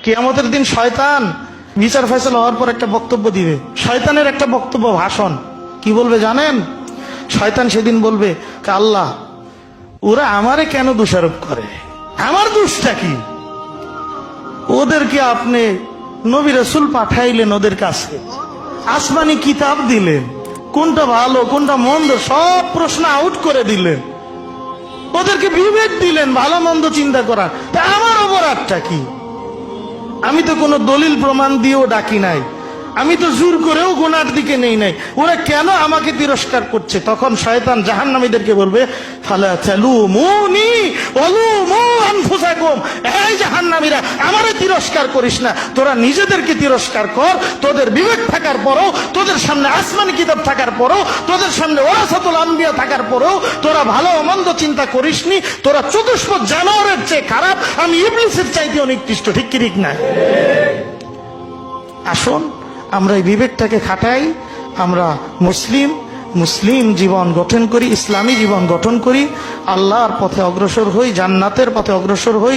কিয়ামতের দিন শয়তান বিচার ফয়সালা হওয়ার পর একটা বক্তব্য দিবে। শয়তানের একটা বক্তব্য, ভাষণ। কি বলবে জানেন? শয়তান সেদিন বলবে, আল্লাহ, ওরা আমারে কেন দোষারোপ করে? আমার দোষটা কি? ওদেরকে আপনি নবী রাসূল পাঠাইলেন, ওদের কাছে আসমানি কিতাব দিলেন, কোনটা ভালো কোনটা মন্দ সব প্রশ্ন আউট করে দিলেন, ওদেরকে বিবেক দিলেন ভালো মন্দ চিন্তা করার। তা আমার অপরাধটা কি? আমি তো কোনো দলিল প্রমাণ দিয়েও ডাকি নাই, আমি তো জোর করেও গুনার দিকে নেই নাই, ওরা কেন আমাকে তিরস্কার করছে? তখন শয়তান জাহান্নামীদেরকে বলবে, ফালা তালুমুনি ওয়ালুমু আনফুসাকুম, এই জাহান্নামীরা আমারে তিরস্কার করিস না, তোরা নিজেদেরকে তিরস্কার কর। তোদের বিবেক থাকার পরও, তোদের সামনে আসমানি কিতাব থাকার পরও, তোদের সামনে ওয়ারাসাতুল আম্বিয়া থাকার পরও তোরা ভালো মন্দ চিন্তা করিসনি। তোরা চতুষ্পদ জানোয়ারের চেয়ে খারাপ, আমি ইবলিসের চাইতেও নিকৃষ্ট। ঠিক কি ঠিক না? আসুন আমরা এই বিবেকটাকে খাটাই, আমরা মুসলিম জীবন গঠন করি, ইসলামী জীবন গঠন করি, আল্লাহর পথে অগ্রসর হই, জান্নাতের পথে অগ্রসর হই।